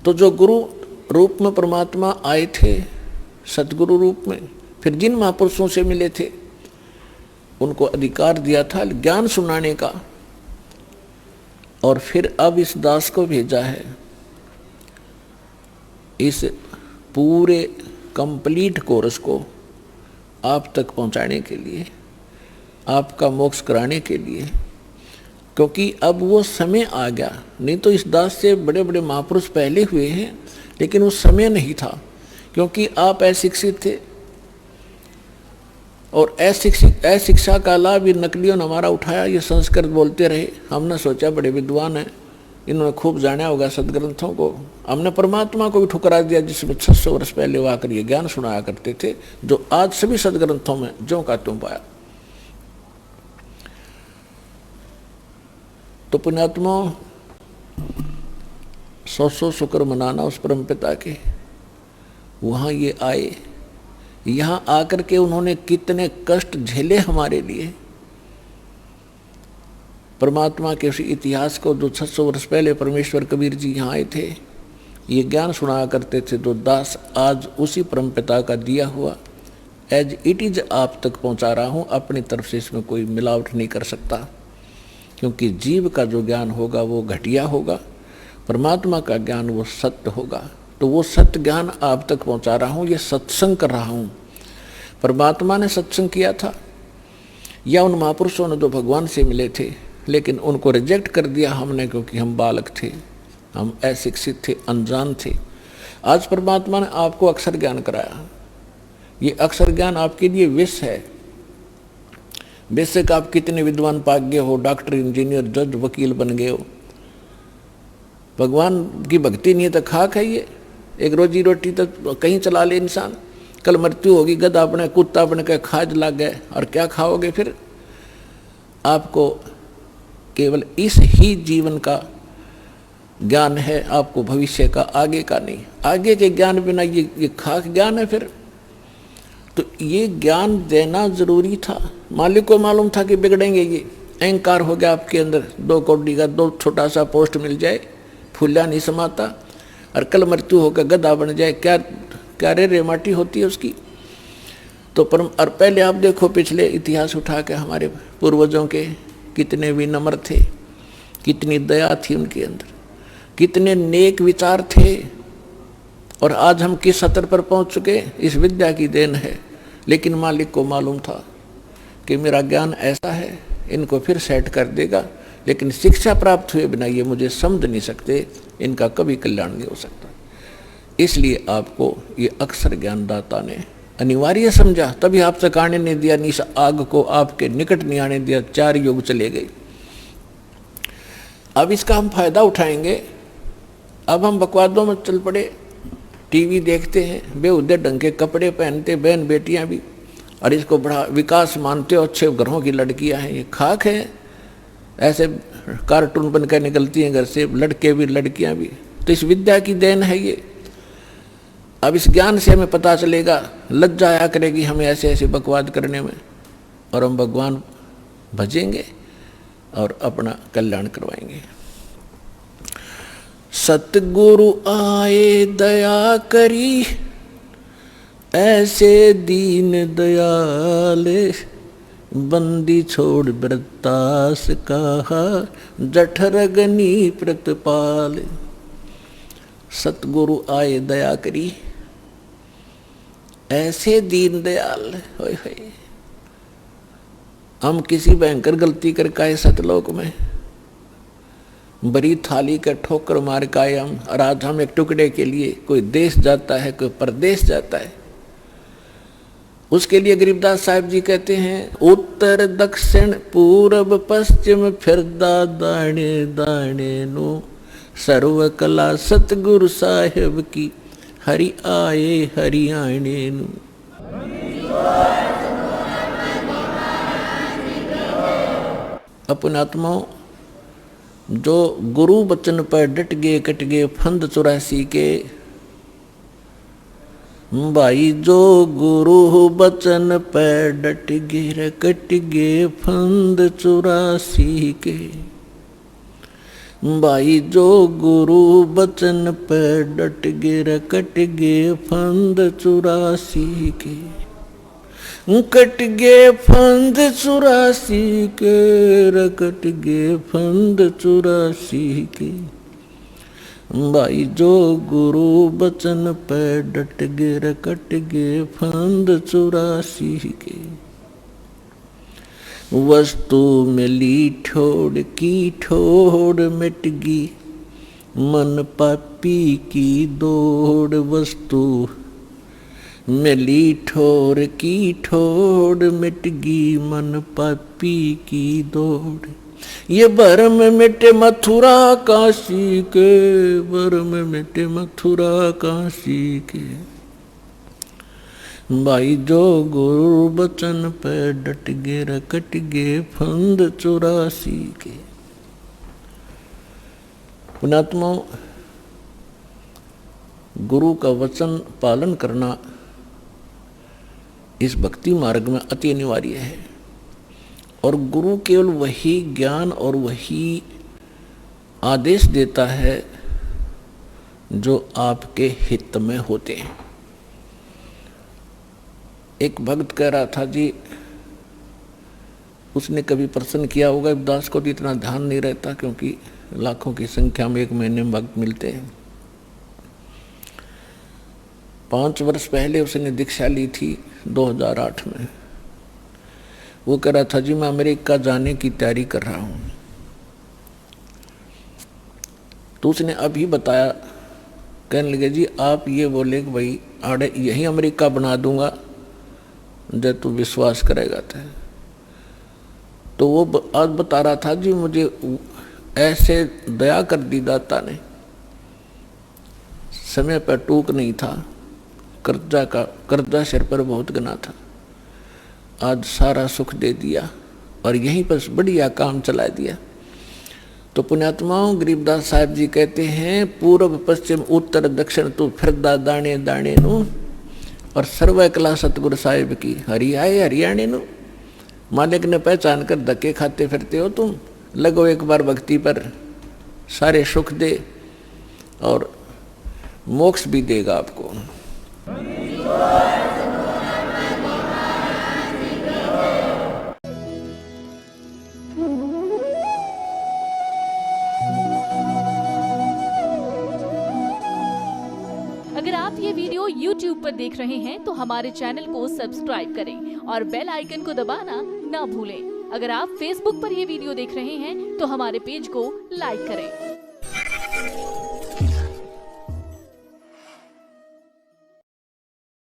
तो जो गुरु रूप में परमात्मा आए थे, सतगुरु रूप में, फिर जिन महापुरुषों से मिले थे उनको अधिकार दिया था ज्ञान सुनाने का, और फिर अब इस दास को भेजा है इस पूरे कंप्लीट कोर्स को आप तक पहुंचाने के लिए, आपका मोक्ष कराने के लिए। क्योंकि अब वो समय आ गया, नहीं तो इस दास से बड़े बड़े महापुरुष पहले हुए हैं, लेकिन उस समय नहीं था, क्योंकि आप अशिक्षित थे। और अशिक्षा का लाभ ये नकलियों ने हमारा उठाया, ये संस्कृत बोलते रहे। हमने सोचा बड़े विद्वान हैं, इन्होंने खूब जाना होगा सदग्रंथों को। हमने परमात्मा को भी ठुकरा दिया, जिसमें 600 वर्ष पहले वो आकर ये ज्ञान सुनाया करते थे, जो आज सभी सदग्रंथों में ज्यों का त्यों पाया। तो पुण्यात्मा, 100 शुक्र मनाना उस परम पिता के। वहाँ ये आए, यहाँ आकर के उन्होंने कितने कष्ट झेले हमारे लिए। परमात्मा के उसी इतिहास को जो 600 वर्ष पहले परमेश्वर कबीर जी यहाँ आए थे, ये ज्ञान सुनाया करते थे, जो दास आज उसी परमपिता का दिया हुआ एज इट इज आप तक पहुँचा रहा हूँ। अपनी तरफ से इसमें कोई मिलावट नहीं कर सकता, क्योंकि जीव का जो ज्ञान होगा वो घटिया होगा, परमात्मा का ज्ञान वो सत्य होगा। तो वो सत्य ज्ञान आप तक पहुँचा रहा हूँ, ये सत्संग कर रहा हूँ। परमात्मा ने सत्संग किया था या उन महापुरुषों ने जो भगवान से मिले थे, लेकिन उनको रिजेक्ट कर दिया हमने, क्योंकि हम बालक थे, हम अशिक्षित थे, अनजान थे। आज परमात्मा ने आपको अक्षर ज्ञान कराया। ये अक्षर ज्ञान आपके लिए विष है। बेशक आप कितने विद्वान पाग्य हो, डॉक्टर, इंजीनियर, जज, वकील बन गए हो, भगवान की भक्ति नहीं है तो खाक है ये। एक रोजी रोटी तो कहीं चला ले इंसान, कल मृत्यु होगी, गधा बने, कुत्ता बन के खाज लग गए, और क्या खाओगे फिर? आपको केवल इस ही जीवन का ज्ञान है, आपको भविष्य का, आगे का नहीं। आगे के ज्ञान बिना ये खाक ज्ञान है फिर। तो ये ज्ञान देना जरूरी था। मालिक को मालूम था कि बिगड़ेंगे, ये अहंकार हो गया आपके अंदर, 2 कौड़ी का 2 छोटा सा पोस्ट मिल जाए, फूला नहीं समाता, और कल मृत्यु होकर गधा बन जाए, क्या रे माटी होती है उसकी। तो और पहले आप देखो पिछले इतिहास उठा के, हमारे पूर्वजों के कितने विनम्र थे, कितनी दया थी उनके अंदर, कितने नेक विचार थे, और आज हम किस स्तर पर पहुंच चुके, इस विद्या की देन है। लेकिन मालिक को मालूम था कि मेरा ज्ञान ऐसा है, इनको फिर सेट कर देगा, लेकिन शिक्षा प्राप्त हुए बिना ये मुझे समझ नहीं सकते, इनका कभी कल्याण नहीं हो सकता। इसलिए आपको ये अक्षर ज्ञानदाता ने अनिवार्य समझा, तभी आप तक आने नहीं दिया, निस आग को आपके निकट नहीं आने दिया, 4 युग चले गए। अब इसका हम फायदा उठाएंगे। अब हम बकवादों में चल पड़े, टीवी देखते हैं, बेहुदे ढंग के कपड़े पहनते बहन बेटियां भी, और इसको बड़ा विकास मानते हो, अच्छे घरों की लड़कियां हैं, ये खाक है। ऐसे कार्टून बनकर निकलती हैं घर से, लड़के भी लड़कियां भी। तो इस विद्या की देन है ये। अब इस ज्ञान से हमें पता चलेगा, लज्जा आया करेगी हमें ऐसे ऐसे बकवाद करने में, और हम भगवान भजेंगे और अपना कल्याण करवाएंगे। सतगुरु आए दया करी, ऐसे दीन दयाल, बंदी छोड़ व्रतास कहा, जठरगनी प्रतिपाल। सतगुरु आए दया करी, ऐसे दीन दयाल। होय होय, हम किसी भयंकर गलती करके आए सतलोक में, बड़ी थाली का ठोकर मार के आए हम, और आज हम एक टुकड़े के लिए कोई देश जाता है, कोई परदेश जाता है। उसके लिए गरीबदास साहब जी कहते हैं, उत्तर दक्षिण पूर्व पश्चिम फिरदा दाणे दाणे नो, सर्व कला सतगुरु साहेब की, हरि आए हरियाणे नु। अपने आत्माओं, जो गुरु बचन पर डट गए कट गए फंद 84 के, भाई जो गुरु बचन पर डट गए कट गए फंद 84 के, भाई जो गुरु बचन पे डट गे रकट गे फंद 84 के, कट गे फंद 84 के, रकट गे फंद 84 के। भाई जो गुरु बचन पे डट गे रकट गे फंद 84 के। वस्तु मिली ठोड़ की ठोड़ मिट गी, मन पापी की दौड़। वस्तु मिली ठोर की ठोड़ मिट गी, मन पापी की दौड़। ये भरम मिटे मथुरा काशी के, भरम मिटे मथुरा काशी के। भाई जो गुरु बचन पे डट गे रकट गे फंद 84 के। पुण्यात्माओं, गुरु का वचन पालन करना इस भक्ति मार्ग में अति अनिवार्य है। और गुरु केवल वही ज्ञान और वही आदेश देता है जो आपके हित में होते हैं। एक भक्त कह रहा था जी, उसने कभी प्रश्न किया होगा, दास को तो इतना ध्यान नहीं रहता क्योंकि लाखों की संख्या में एक महीने में भक्त मिलते हैं। 5 वर्ष पहले उसने दीक्षा ली थी 2008 में। वो कह रहा था जी मैं अमेरिका जाने की तैयारी कर रहा हूँ। तो उसने अभी बताया, कहने लगे जी आप ये बोले कि भाई आड़े यही अमेरिका बना दूंगा जब तू विश्वास करेगा। तो वो आज बता रहा था जी मुझे ऐसे दया कर दी दाता ने, समय पर टूक नहीं था, कर्जा सिर पर बहुत गना था, आज सारा सुख दे दिया और यहीं पर बढ़िया काम चला दिया। तो पुण्यात्माओं, गरीबदास साहब जी कहते हैं पूर्व पश्चिम उत्तर दक्षिण तू फिरदा दाने दाने नू, और सर्व कला सतगुरु साहिब की हरि आए हरियाणे नू। मालिक ने पहचान कर धक्के खाते फिरते हो तुम, लगो एक बार भक्ति पर, सारे सुख दे और मोक्ष भी देगा आपको। अगर आप ये वीडियो YouTube पर देख रहे हैं तो हमारे चैनल को सब्सक्राइब करें और बेल आइकन को दबाना ना भूलें। अगर आप Facebook पर ये वीडियो देख रहे हैं तो हमारे पेज को लाइक करें।